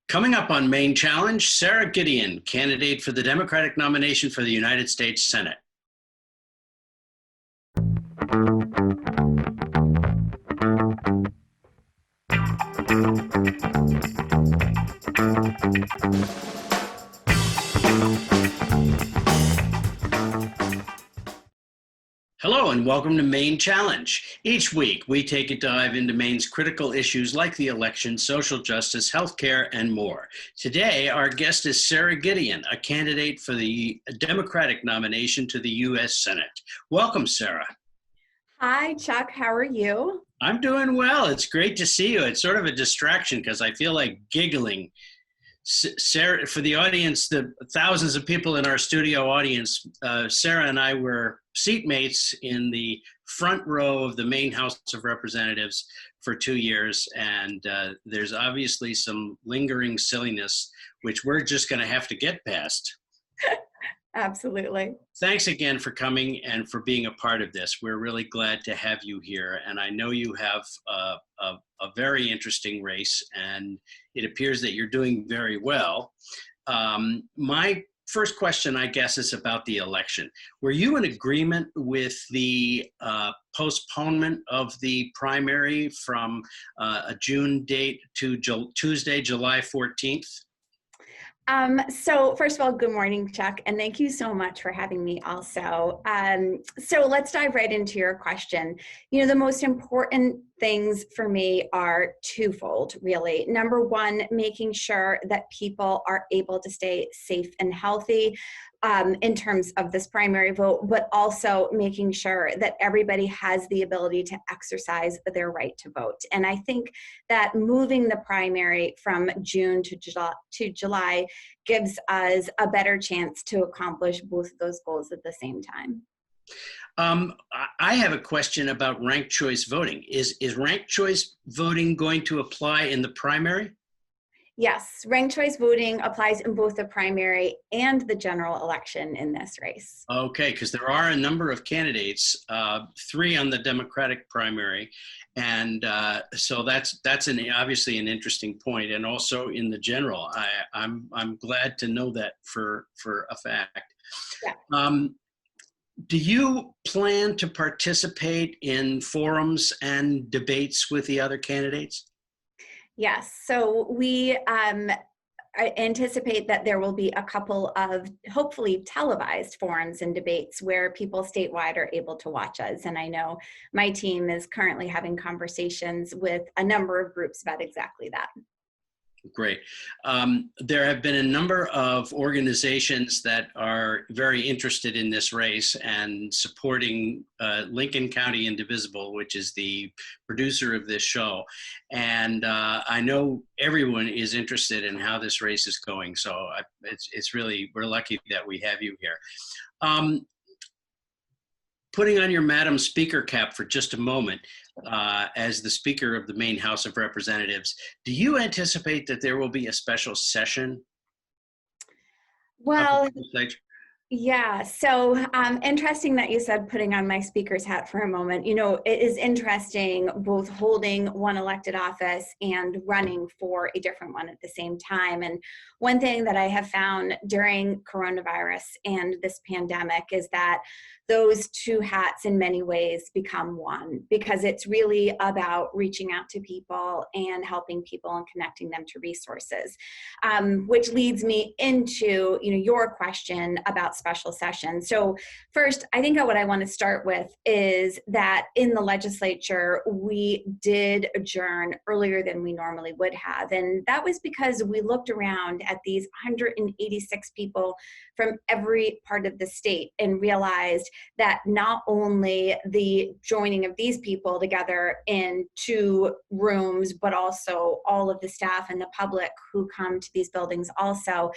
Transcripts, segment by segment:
Coming up on Maine Challenge, Sara Gideon, candidate for the Democratic nomination for the United States Senate. Hello and welcome to Maine Challenge. Each week, we take a dive into Maine's critical issues like the election, social justice, healthcare, and more. Today, our guest is Sara Gideon, a candidate for the Democratic nomination to the U.S. Senate. Welcome, Sara. Hi, Chuck. How are you? I'm doing well. It's great to see you. It's sort of a distraction because I feel like giggling. Sara, for the audience, the thousands of people in our studio audience, Sara and I were seatmates in the front row of the Maine House of Representatives for 2 years, and there's obviously some lingering silliness, which we're just going to have to get past. Absolutely. Thanks again for coming and for being a part of this. We're really glad to have you here, and I know you have a very interesting race, and it appears that you're doing very well. My first question, I guess, is about the election. Were you in agreement with the postponement of the primary from a June date to Tuesday, July 14th? So first of all, good morning, Chuck, and thank you so much for having me also. So let's dive right into your question. You know, the most important things for me are twofold, really. Number one, making sure that people are able to stay safe and healthy in terms of this primary vote, but also making sure that everybody has the ability to exercise their right to vote. And I think that moving the primary from June to July gives us a better chance to accomplish both of those goals at the same time. I have a question about ranked choice voting. Is ranked choice voting going to apply in the primary? Yes, ranked choice voting applies in both the primary and the general election in this race. Okay, because there are a number of candidates, 3 on the Democratic primary, and so that's obviously an interesting point, and also in the general. I'm glad to know that for a fact. Yeah. Do you plan to participate in forums and debates with the other candidates? Yes, so we I anticipate that there will be a couple of hopefully televised forums and debates where people statewide are able to watch us. And I know my team is currently having conversations with a number of groups about exactly that. Great. There have been a number of organizations that are very interested in this race and supporting Lincoln County Indivisible, which is the producer of this show. And I know everyone is interested in how this race is going. So it's really, we're lucky that we have you here. Putting on your Madam Speaker cap for just a moment, as the Speaker of the Maine House of Representatives, do you anticipate that there will be a special session? Well, yeah, so interesting that you said putting on my speaker's hat for a moment. You know, it is interesting both holding one elected office and running for a different one at the same time. And one thing that I have found during coronavirus and this pandemic is that those two hats in many ways become one, because it's really about reaching out to people and helping people and connecting them to resources, which leads me into your question about special sessions. So first, I think what I want to start with is that in the legislature, we did adjourn earlier than we normally would have. And that was because we looked around at these 186 people from every part of the state and realized that not only the joining of these people together in 2 rooms, but also all of the staff and the public who come to these buildings also,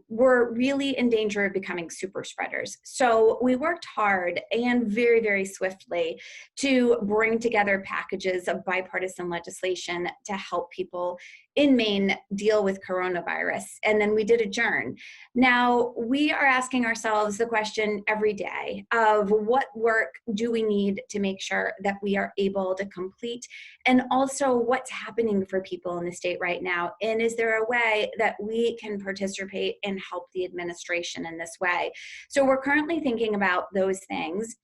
were really in danger of becoming super spreaders. So we worked hard and very, very swiftly to bring together packages of bipartisan legislation to help people in Maine deal with coronavirus. And then we did adjourn. Now, we are asking ourselves the question every day of what work do we need to make sure that we are able to complete, and also what's happening for people in the state right now. And is there a way that we can participate and help the administration in this way? So we're currently thinking about those things.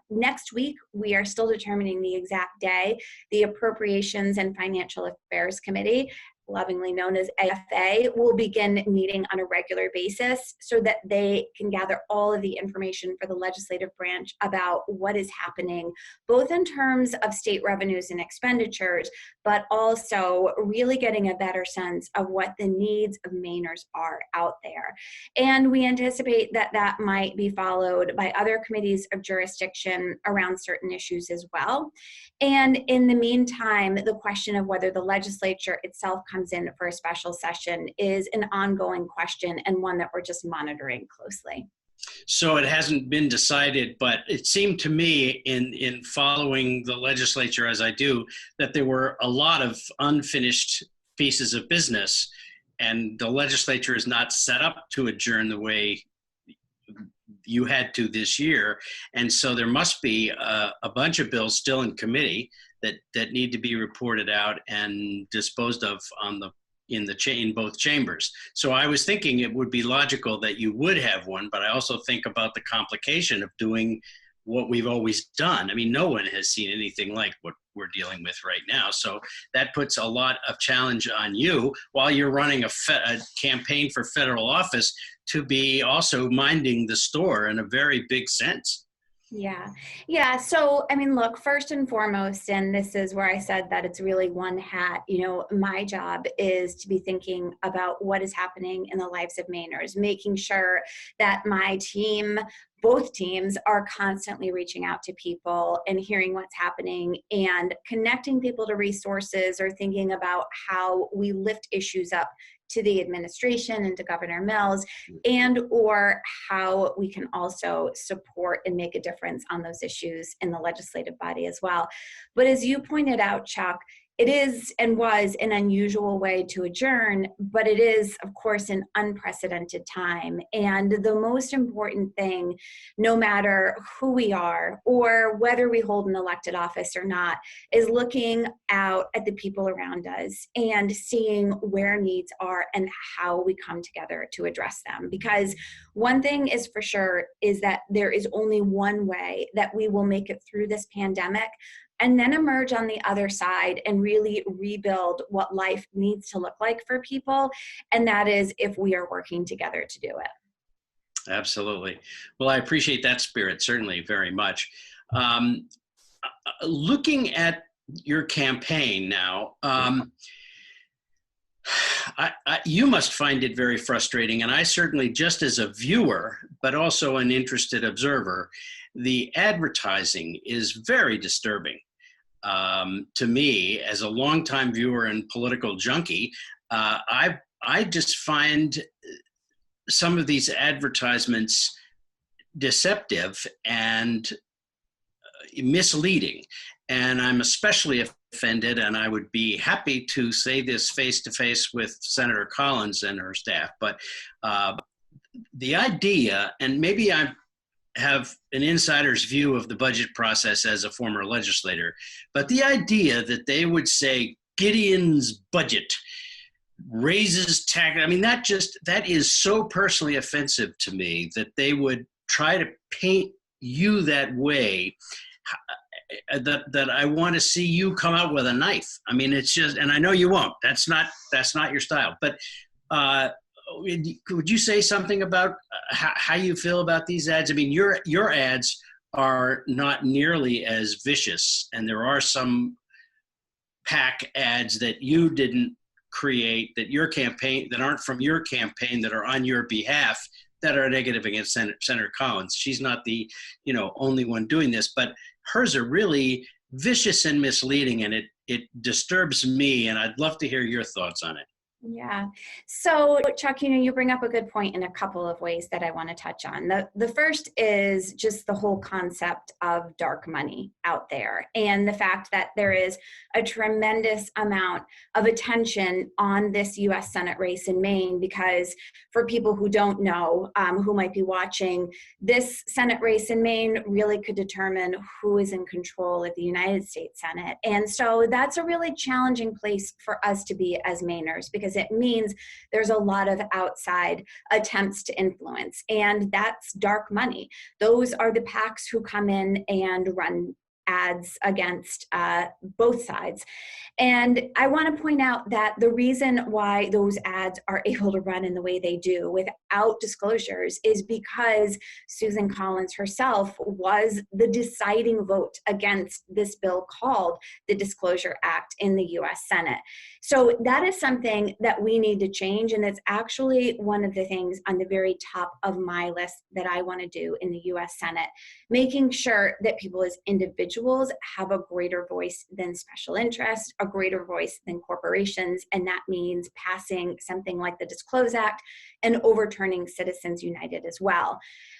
Next week, we are still determining the exact day. The Appropriations and Financial Affairs Committee, lovingly known as AFA, will begin meeting on a regular basis so that they can gather all of the information for the legislative branch about what is happening, both in terms of state revenues and expenditures, but also really getting a better sense of what the needs of Mainers are out there. And we anticipate that that might be followed by other committees of jurisdiction around certain issues as well. And in the meantime, the question of whether the legislature itself comes in for a special session is an ongoing question, and one that we're just monitoring closely. So it hasn't been decided, but it seemed to me in following the legislature as I do, that there were a lot of unfinished pieces of business, and the legislature is not set up to adjourn the way you had to this year. And so there must be a bunch of bills still in committee that need to be reported out and disposed of in both chambers. So I was thinking it would be logical that you would have one, but I also think about the complication of doing what we've always done. I mean, no one has seen anything like what we're dealing with right now. So that puts a lot of challenge on you while you're running a campaign for federal office to be also minding the store in a very big sense. Yeah. So, I mean, look, first and foremost, and this is where I said that it's really one hat, my job is to be thinking about what is happening in the lives of Mainers, making sure that my team, both teams, are constantly reaching out to people and hearing what's happening and connecting people to resources, or thinking about how we lift issues up to the administration and to Governor Mills, and or how we can also support and make a difference on those issues in the legislative body as well. But as you pointed out, Chuck, it is and was an unusual way to adjourn, but it is, of course, an unprecedented time. And the most important thing, no matter who we are or whether we hold an elected office or not, is looking out at the people around us and seeing where needs are and how we come together to address them. Because one thing is for sure is that there is only one way that we will make it through this pandemic and then emerge on the other side and really rebuild what life needs to look like for people. And that is if we are working together to do it. Absolutely. Well, I appreciate that spirit, certainly, very much. Looking at your campaign now, you must find it very frustrating, and I certainly, just as a viewer, but also an interested observer, the advertising is very disturbing. To me, as a longtime viewer and political junkie, I just find some of these advertisements deceptive and misleading. And I'm especially offended, and I would be happy to say this face to face with Senator Collins and her staff, but the idea, and maybe I have an insider's view of the budget process as a former legislator, but the idea that they would say Gideon's budget raises tax, I mean, that is so personally offensive to me that they would try to paint you that way, that I want to see you come out with a knife. I mean, it's just, and I know you won't, that's not your style, but would you say something about how you feel about these ads? I mean, your ads are not nearly as vicious, and there are some PAC ads that you didn't create, that your campaign, that aren't from your campaign, that are on your behalf, that are negative against Senator Collins. She's not the only one doing this, but hers are really vicious and misleading, and it disturbs me, and I'd love to hear your thoughts on it. Yeah. So, Chuck, you bring up a good point in a couple of ways that I want to touch on. The first is just the whole concept of dark money out there, and the fact that there is a tremendous amount of attention on this US Senate race in Maine, because for people who don't know, who might be watching, this Senate race in Maine really could determine who is in control of the United States Senate. And so that's a really challenging place for us to be as Mainers, because it means there's a lot of outside attempts to influence, and that's dark money. Those are the PACs who come in and run ads against both sides. And I want to point out that the reason why those ads are able to run in the way they do without disclosures is because Susan Collins herself was the deciding vote against this bill called the Disclosure Act in the US Senate. So that is something that we need to change, and it's actually one of the things on the very top of my list that I want to do in the US Senate, making sure that people as individuals have a greater voice than special interests, a greater voice than corporations, and that means passing something like the Disclose Act and overturning Citizens United as well.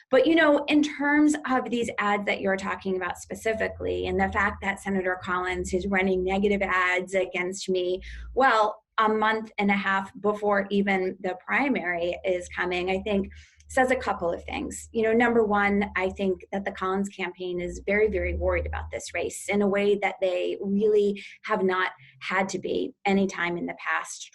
But in terms of these ads that you're talking about specifically, and the fact that Senator Collins is running negative ads against me, well, a month and a half before even the primary is coming, I think says a couple of things. Number one, I think that the Collins campaign is very, very worried about this race in a way that they really have not had to be any time in the past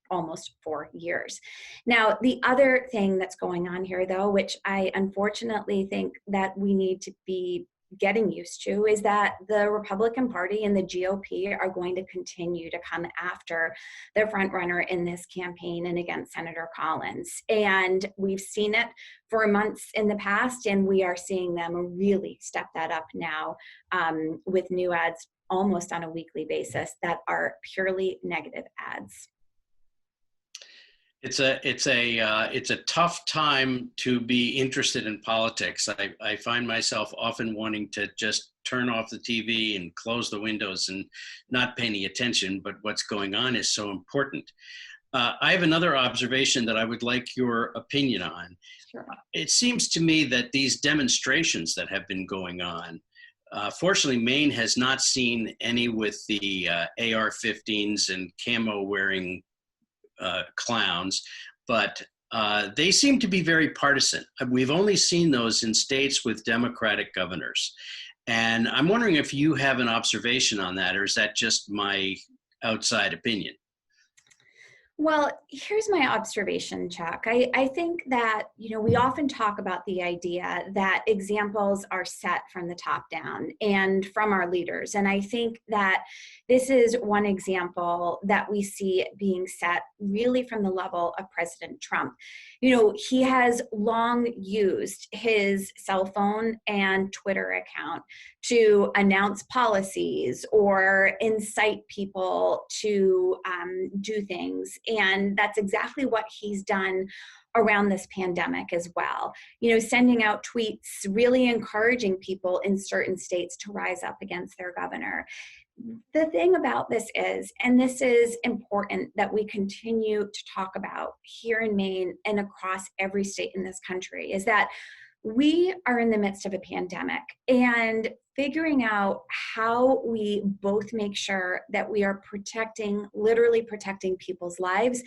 almost 4 years. Now, the other thing that's going on here, though, which I unfortunately think that we need to be getting used to, is that the Republican Party and the GOP are going to continue to come after the front runner in this campaign and against Senator Collins. And we've seen it for months in the past, and we are seeing them really step that up now with new ads almost on a weekly basis that are purely negative ads. It's a tough time to be interested in politics. I find myself often wanting to just turn off the TV and close the windows and not pay any attention, but what's going on is so important. I have another observation that I would like your opinion on. Sure. It seems to me that these demonstrations that have been going on, fortunately, Maine has not seen any with the AR-15s and camo wearing clowns, but they seem to be very partisan. We've only seen those in states with Democratic governors. And I'm wondering if you have an observation on that, or is that just my outside opinion? Well, here's my observation, Chuck. I think that, we often talk about the idea that examples are set from the top down and from our leaders. And I think that this is one example that we see being set really from the level of President Trump. He has long used his cell phone and Twitter account to announce policies or incite people to do things. And that's exactly what he's done around this pandemic as well. Sending out tweets, really encouraging people in certain states to rise up against their governor. The thing about this is, and this is important that we continue to talk about here in Maine and across every state in this country, is that we are in the midst of a pandemic, and figuring out how we both make sure that we are literally protecting people's lives,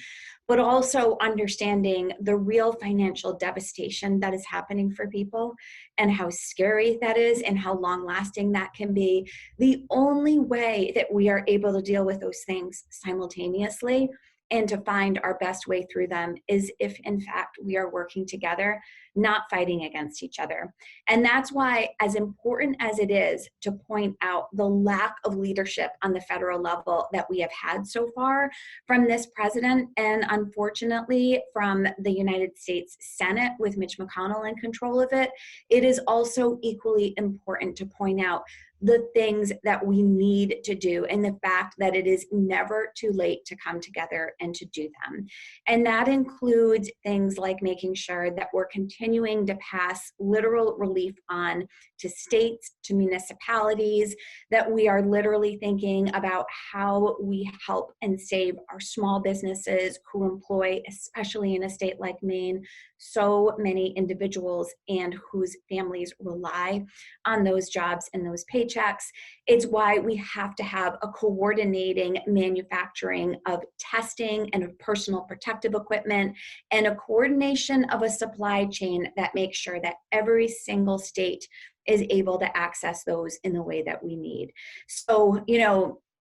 but also understanding the real financial devastation that is happening for people and how scary that is and how long lasting that can be. The only way that we are able to deal with those things simultaneously and to find our best way through them is if, in fact, we are working together, not fighting against each other. And that's why, as important as it is to point out the lack of leadership on the federal level that we have had so far from this president, and unfortunately from the United States Senate with Mitch McConnell in control of it, it is also equally important to point out the things that we need to do and the fact that it is never too late to come together and to do them. And that includes things like making sure that we're continuing to pass literal relief on to states, to municipalities, that we are literally thinking about how we help and save our small businesses who employ, especially in a state like Maine, so many individuals and whose families rely on those jobs and those paychecks. It's why we have to have a coordinating manufacturing of testing and of personal protective equipment, and a coordination of a supply chain that makes sure that every single state is able to access those in the way that we need. So,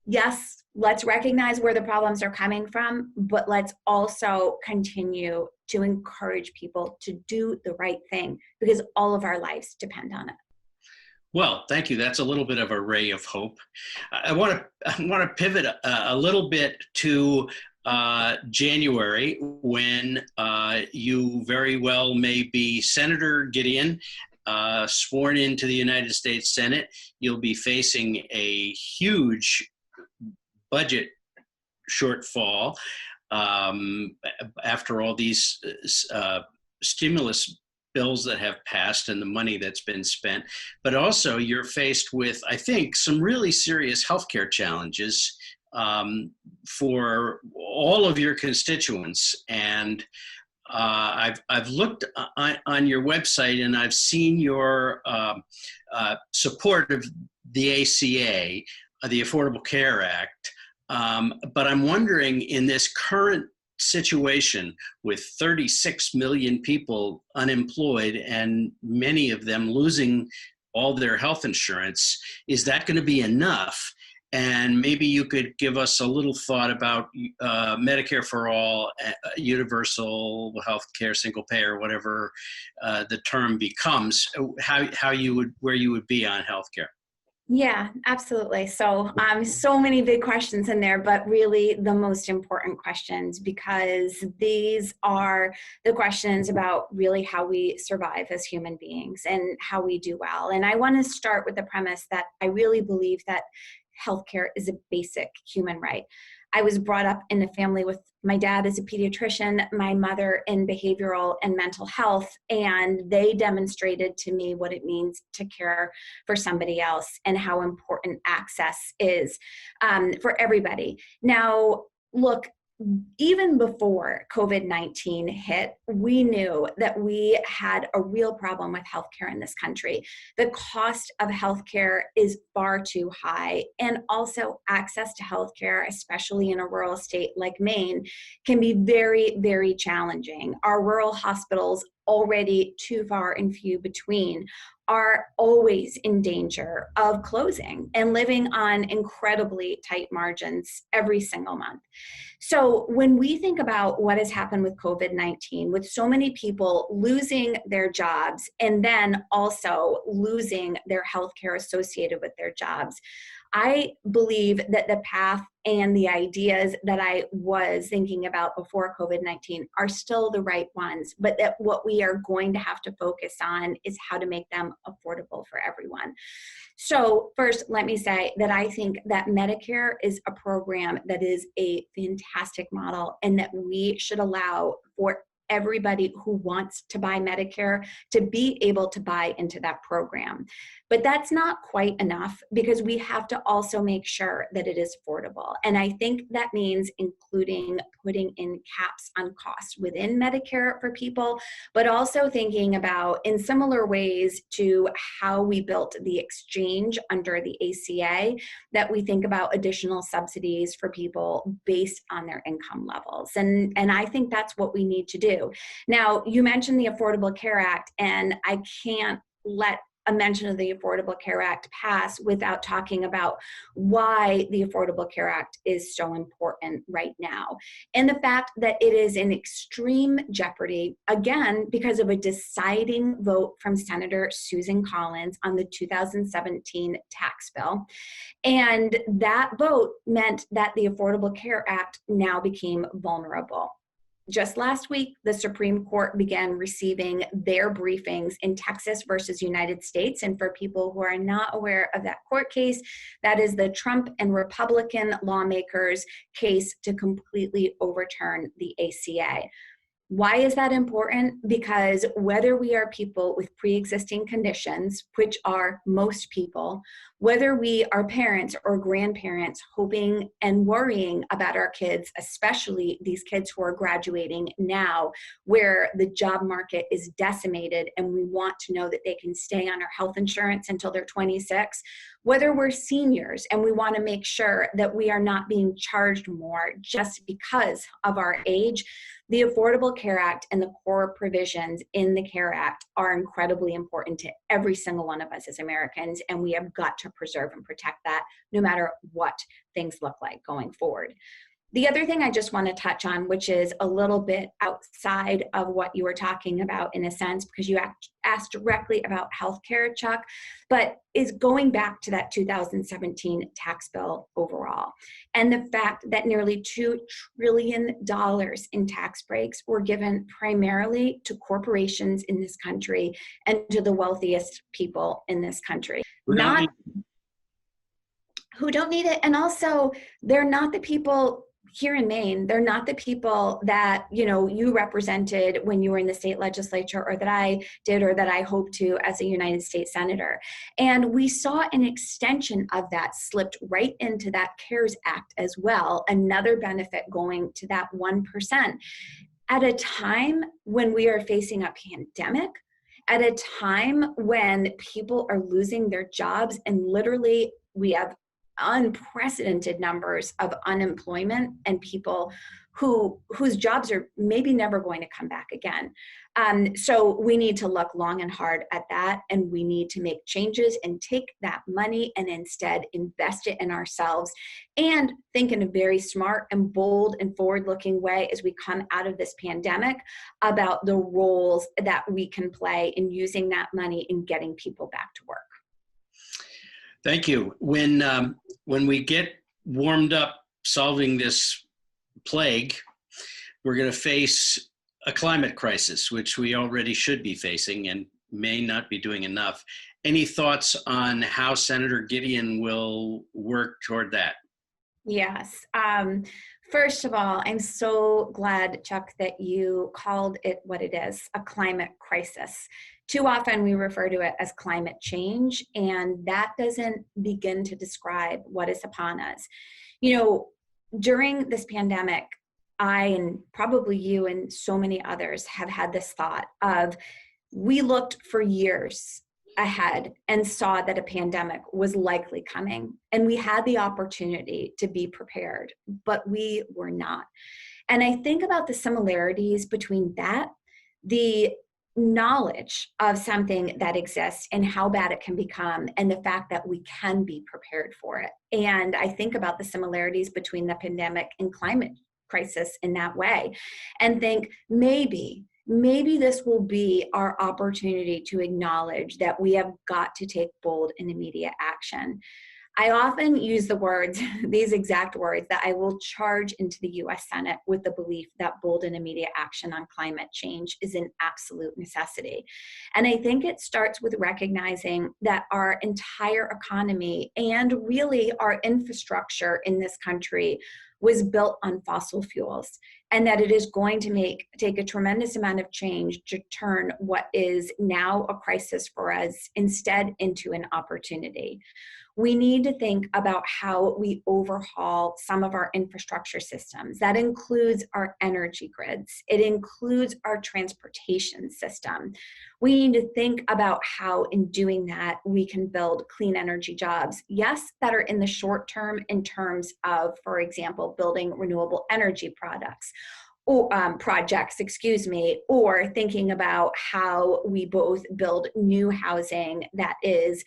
yes, let's recognize where the problems are coming from, but let's also continue to encourage people to do the right thing, because all of our lives depend on it. Well, thank you. That's a little bit of a ray of hope. I want to pivot a little bit to January, when you very well may be Senator Gideon, sworn into the United States Senate. You'll be facing a huge budget shortfall after all these stimulus bills that have passed and the money that's been spent. But also you're faced with, I think, some really serious healthcare challenges for all of your constituents. And I've looked on your website, and I've seen your support of the ACA, the Affordable Care Act. But I'm wondering, in this current situation with 36 million people unemployed and many of them losing all their health insurance, is that going to be enough? And maybe you could give us a little thought about Medicare for all, universal health care, single payer, whatever the term becomes, where you would be on healthcare. Yeah, absolutely. So so many big questions in there, but really the most important questions, because these are the questions about really how we survive as human beings and how we do well. And I want to start with the premise that I really believe that healthcare is a basic human right. I was brought up in a family with my dad as a pediatrician, my mother in behavioral and mental health, and they demonstrated to me what it means to care for somebody else and how important access is for everybody. Now, look, even before COVID-19 hit, we knew that we had a real problem with healthcare in this country. The cost of healthcare is far too high, and also access to healthcare, especially in a rural state like Maine, can be very, very challenging. Our rural hospitals, already too far and few between, are always in danger of closing and living on incredibly tight margins every single month. So when we think about what has happened with COVID-19, with so many people losing their jobs and then also losing their healthcare associated with their jobs, I believe that the path and the ideas that I was thinking about before COVID-19 are still the right ones, but that what we are going to have to focus on is how to make them affordable for everyone. So first, let me say that I think that Medicare is a program that is a fantastic model, and that we should allow for everybody who wants to buy Medicare to be able to buy into that program. But that's not quite enough, because we have to also make sure that it is affordable. And I think that means including putting in caps on costs within Medicare for people, but also thinking about, in similar ways to how we built the exchange under the ACA, that we think about additional subsidies for people based on their income levels. And I think that's what we need to do. Now, you mentioned the Affordable Care Act, and I can't let a mention of the Affordable Care Act pass without talking about why the Affordable Care Act is so important right now. And the fact that it is in extreme jeopardy, again, because of a deciding vote from Senator Susan Collins on the 2017 tax bill. And that vote meant that the Affordable Care Act now became vulnerable. Just last week, the Supreme Court began receiving their briefings in Texas versus United States. And for people who are not aware of that court case, that is the Trump and Republican lawmakers' case to completely overturn the ACA. Why is that important? Because whether we are people with pre-existing conditions, which are most people, whether we are parents or grandparents hoping and worrying about our kids, especially these kids who are graduating now, where the job market is decimated and we want to know that they can stay on our health insurance until they're 26, whether we're seniors and we want to make sure that we are not being charged more just because of our age, the Affordable Care Act and the core provisions in the Care Act are incredibly important to every single one of us as Americans, and we have got to preserve and protect that no matter what things look like going forward. The other thing I just want to touch on, which is a little bit outside of what you were talking about in a sense, because you asked directly about healthcare, Chuck, but is going back to that 2017 tax bill overall. And the fact that nearly $2 trillion in tax breaks were given primarily to corporations in this country and to the wealthiest people in this country. Who don't need it. And also, they're not the people here in Maine, they're not the people that, you represented when you were in the state legislature, or that I did, or that I hope to as a United States Senator. And we saw an extension of that slipped right into that CARES Act as well, another benefit going to that 1%. At a time when we are facing a pandemic, at a time when people are losing their jobs, and literally we have unprecedented numbers of unemployment and people whose jobs are maybe never going to come back again. So we need to look long and hard at that, and we need to make changes and take that money and instead invest it in ourselves and think in a very smart and bold and forward-looking way as we come out of this pandemic about the roles that we can play in using that money and getting people back to work. Thank you. When we get warmed up solving this plague, we're going to face a climate crisis, which we already should be facing and may not be doing enough. Any thoughts on how Senator Gideon will work toward that? Yes. First of all, I'm so glad, Chuck, that you called it what it is, a climate crisis. Too often we refer to it as climate change, and that doesn't begin to describe what is upon us. During this pandemic, I, and probably you and so many others, have had this thought of, we looked for years ahead and saw that a pandemic was likely coming, and we had the opportunity to be prepared, but we were not. And I think about the similarities between that, the knowledge of something that exists and how bad it can become, and the fact that we can be prepared for it. And I think about the similarities between the pandemic and climate crisis in that way, and think maybe this will be our opportunity to acknowledge that we have got to take bold and immediate action. I often use the words, these exact words, that I will charge into the US Senate with the belief that bold and immediate action on climate change is an absolute necessity. And I think it starts with recognizing that our entire economy and really our infrastructure in this country was built on fossil fuels, and that it is going to take a tremendous amount of change to turn what is now a crisis for us instead into an opportunity. We need to think about how we overhaul some of our infrastructure systems. That includes our energy grids. It includes our transportation system. We need to think about how, in doing that, we can build clean energy jobs. Yes, that are in the short term in terms of, for example, building renewable energy projects, or thinking about how we both build new housing that is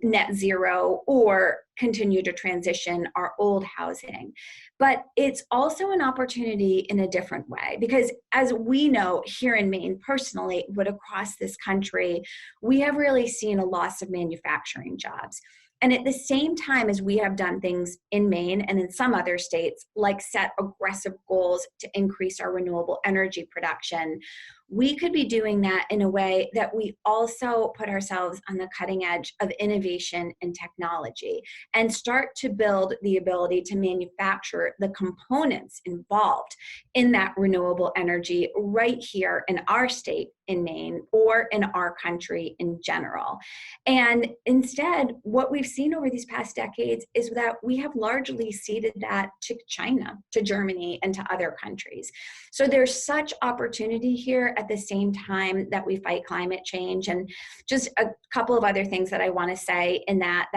net zero, or continue to transition our old housing. But it's also an opportunity in a different way, because as we know here in Maine personally, but across this country, we have really seen a loss of manufacturing jobs. And at the same time as we have done things in Maine and in some other states, like set aggressive goals to increase our renewable energy production, we could be doing that in a way that we also put ourselves on the cutting edge of innovation and technology and start to build the ability to manufacture the components involved in that renewable energy right here in our state in Maine or in our country in general. And instead, what we've seen over these past decades is that we have largely ceded that to China, to Germany, and to other countries. So there's such opportunity here at the same time that we fight climate change. And just a couple of other things that I want to say in that,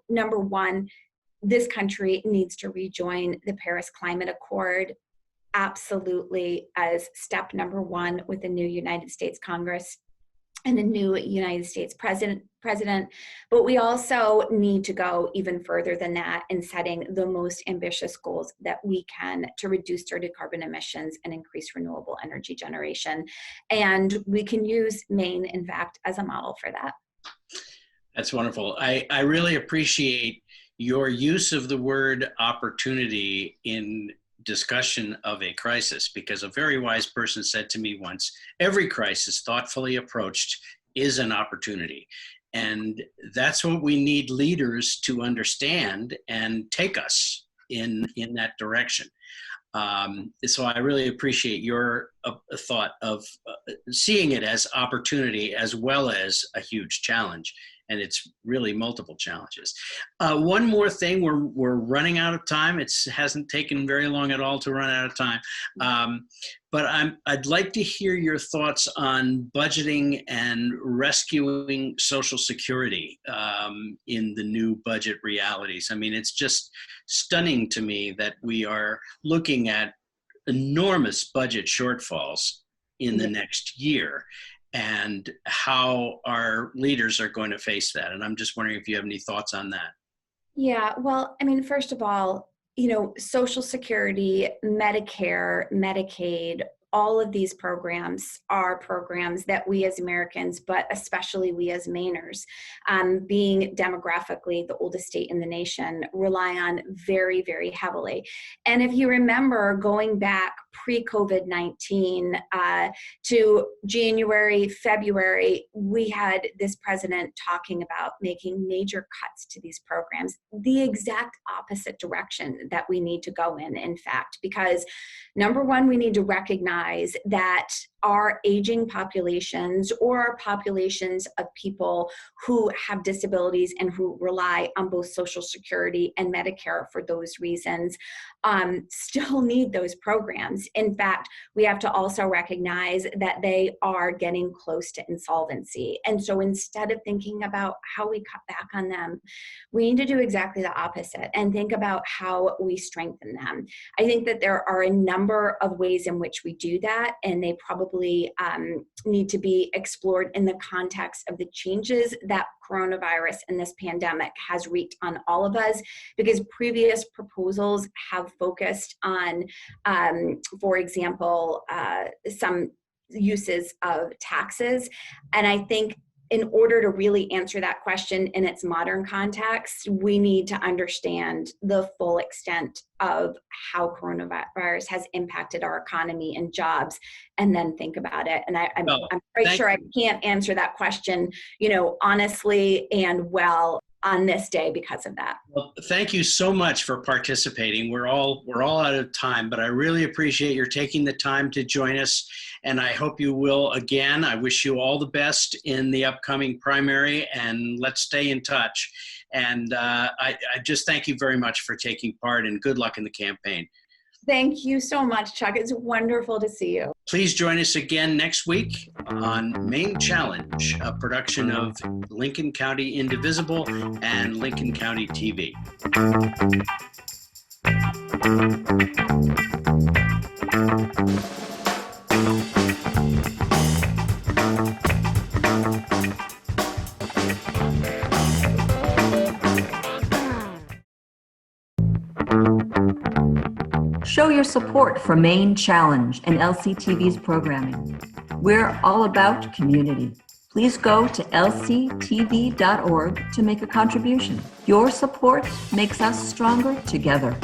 number one, this country needs to rejoin the Paris Climate Accord absolutely as step number one with the new United States Congress and a new United States president. But we also need to go even further than that in setting the most ambitious goals that we can to reduce dirty carbon emissions and increase renewable energy generation. And we can use Maine, in fact, as a model for that. That's wonderful. I really appreciate your use of the word opportunity in discussion of a crisis, because a very wise person said to me once, every crisis thoughtfully approached is an opportunity. And that's what we need leaders to understand and take us in that direction. So I really appreciate your thought of seeing it as opportunity as well as a huge challenge. And it's really multiple challenges. One more thing, we're running out of time. It hasn't taken very long at all to run out of time. But I'd like to hear your thoughts on budgeting and rescuing Social Security in the new budget realities. I mean, it's just stunning to me that we are looking at enormous budget shortfalls in the next year, and how our leaders are going to face that. And I'm just wondering if you have any thoughts on that. Yeah, well, I mean, first of all, Social Security, Medicare, Medicaid, all of these programs are programs that we as Americans, but especially we as Mainers, being demographically the oldest state in the nation, rely on very, very heavily. And if you remember going back pre-COVID-19 to January, February, we had this president talking about making major cuts to these programs, the exact opposite direction that we need to go in fact, because number one, we need to recognize that our aging populations or our populations of people who have disabilities and who rely on both Social Security and Medicare for those reasons still need those programs. In fact, we have to also recognize that they are getting close to insolvency. And so instead of thinking about how we cut back on them, we need to do exactly the opposite and think about how we strengthen them. I think that there are a number of ways in which we do that, and they probably need to be explored in the context of the changes that coronavirus and this pandemic has wreaked on all of us, because previous proposals have focused on, for example, some uses of taxes. And I think in order to really answer that question in its modern context, we need to understand the full extent of how coronavirus has impacted our economy and jobs, and then think about it. And I'm quite sure I can't answer that question, honestly and well on this day because of that. Well, thank you so much for participating. We're all out of time, but I really appreciate your taking the time to join us, and I hope you will again. I wish you all the best in the upcoming primary, and let's stay in touch. And I just thank you very much for taking part, and good luck in the campaign. Thank you so much, Chuck. It's wonderful to see you. Please join us again next week on Maine Challenge, a production of Lincoln County Indivisible and Lincoln County TV. Show your support for Maine Challenge and LCTV's programming. We're all about community. Please go to lctv.org to make a contribution. Your support makes us stronger together.